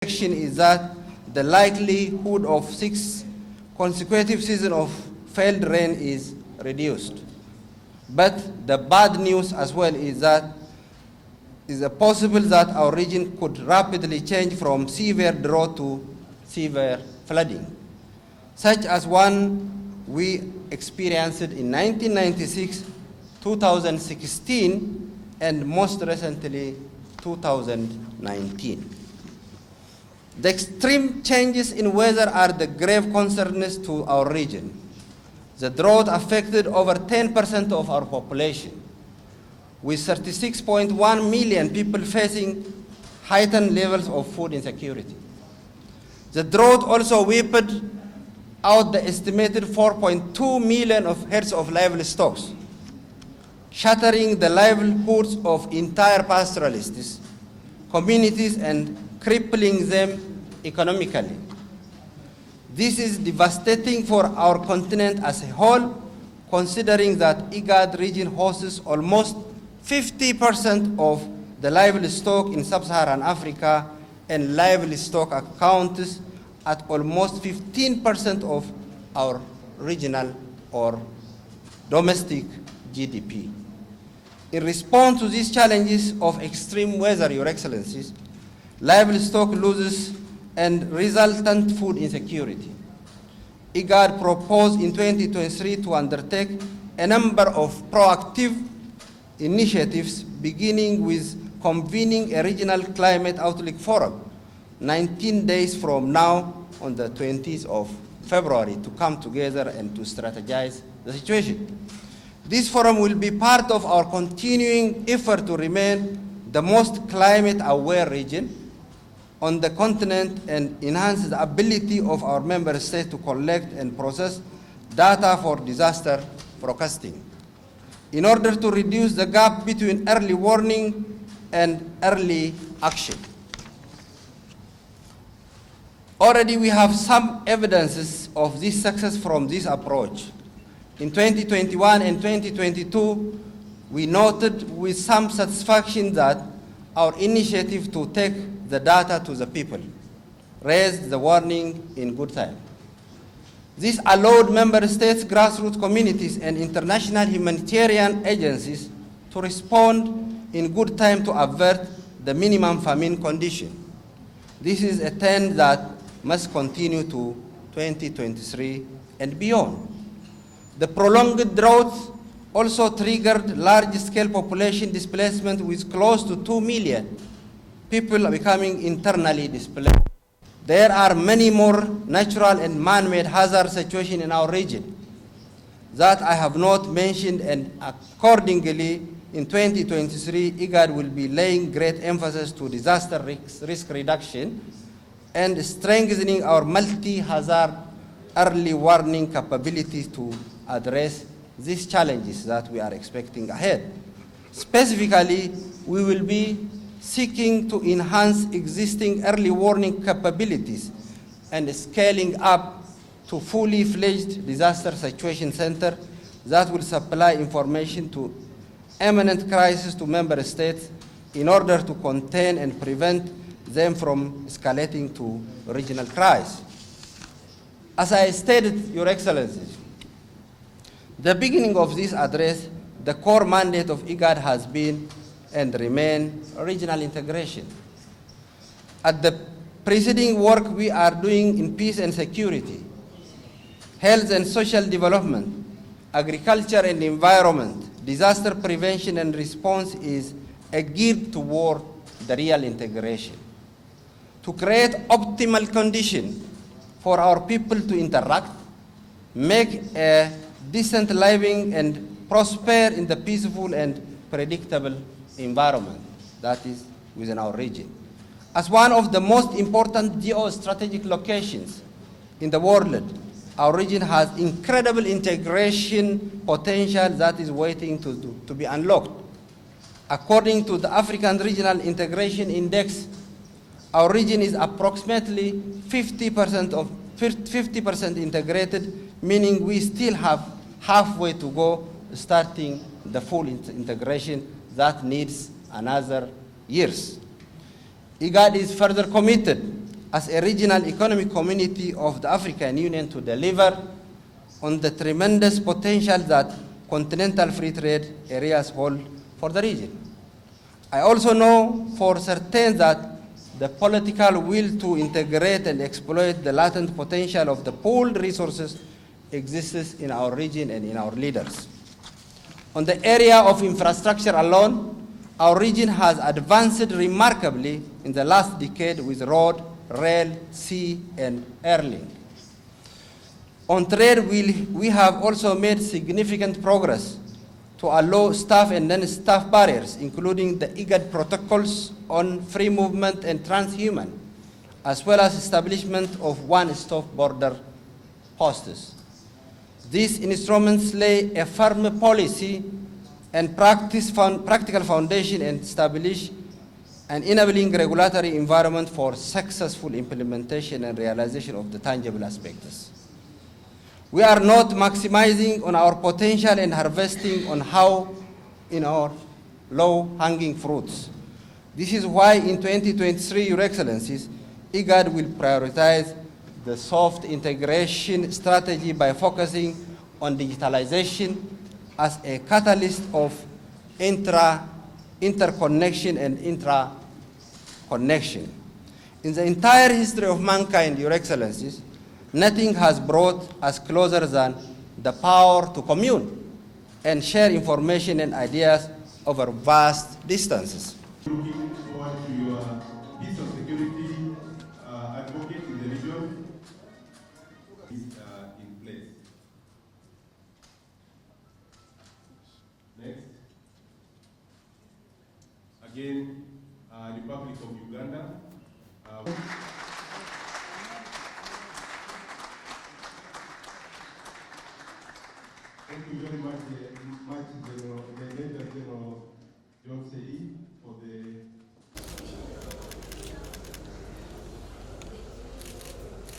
Is that the likelihood of 6 consecutive seasons of failed rain is reduced. But the bad news as well is that it is possible that our region could rapidly change from severe drought to severe flooding, such as one we experienced in 1996, 2016, and most recently 2019. The extreme changes in weather are the grave concerns to our region. The drought affected over 10% of our population, with 36.1 million people facing heightened levels of food insecurity. The drought also wiped out the estimated 4.2 million of heads of livestock, shattering the livelihoods of entire pastoralists, communities, and crippling them economically. This is devastating for our continent as a whole, considering that Igad region hosts almost 50% of the livestock in sub-Saharan Africa, and livestock accounts at almost 15% of our regional or domestic GDP. In response to these challenges of extreme weather, Your Excellencies, livestock losses and resultant food insecurity, Igad proposed in 2023 to undertake a number of proactive initiatives, beginning with convening a regional climate outlook forum 19 days from now on the 20th of February to come together and to strategize the situation. This forum will be part of our continuing effort to remain the most climate-aware region on the continent and enhance the ability of our member states to collect and process data for disaster forecasting in order to reduce the gap between early warning and early action. Already we have some evidences of this success from this approach. In 2021 and 2022, we noted with some satisfaction that our initiative to take the data to the people raised the warning in good time. This allowed member states, grassroots communities, and international humanitarian agencies to respond in good time to avert the minimum famine condition. This is a trend that must continue to 2023 and beyond. The prolonged drought also triggered large-scale population displacement, with close to 2 million people becoming internally displaced. There are many more natural and man-made hazard situations in our region that I have not mentioned, and accordingly, in 2023, Igad will be laying great emphasis to disaster risk reduction and strengthening our multi-hazard early warning capabilities to address these challenges that we are expecting ahead. Specifically, we will be seeking to enhance existing early warning capabilities and scaling up to fully fledged disaster situation center that will supply information to imminent crisis to member states in order to contain and prevent them from escalating to regional crisis. As I stated, Your Excellencies, the beginning of this address, the core mandate of Igad has been and remain regional integration. At the preceding work we are doing in peace and security, health and social development, agriculture and environment, disaster prevention and response is geared toward the real integration. To create optimal conditions for our people to interact, make a decent living, and prosper in the peaceful and predictable environment that is within our region. As one of the most important geostrategic locations in the world, our region has incredible integration potential that is waiting to be unlocked. According to the African Regional Integration Index, our region is approximately 50% integrated, meaning we still have halfway to go starting the full integration that needs another years. Igad is further committed as a regional economic community of the African Union to deliver on the tremendous potential that continental free trade areas hold for the region. I also know for certain that the political will to integrate and exploit the latent potential of the pooled resources exists in our region and in our leaders. On the area of infrastructure alone, our region has advanced remarkably in the last decade with road, rail, sea, and air link. On trade, we have also made significant progress to allow staff and non-staff barriers, including the Igad protocols on free movement and transhuman, as well as establishment of one-stop border posts. These instruments lay a firm policy and practical foundation and establish an enabling regulatory environment for successful implementation and realization of the tangible aspects. We are not maximizing on our potential and harvesting on how in our low-hanging fruits. This is why in 2023, Your Excellencies, Igad will prioritize the soft integration strategy by focusing on digitalization as a catalyst of interconnection and intra-connection. In the entire history of mankind, Your Excellencies, nothing has brought us closer than the power to commune and share information and ideas over vast distances. Looking forward to your peace and security advocate in the region is in place. Next. Again, Republic of Uganda. Thank you very much,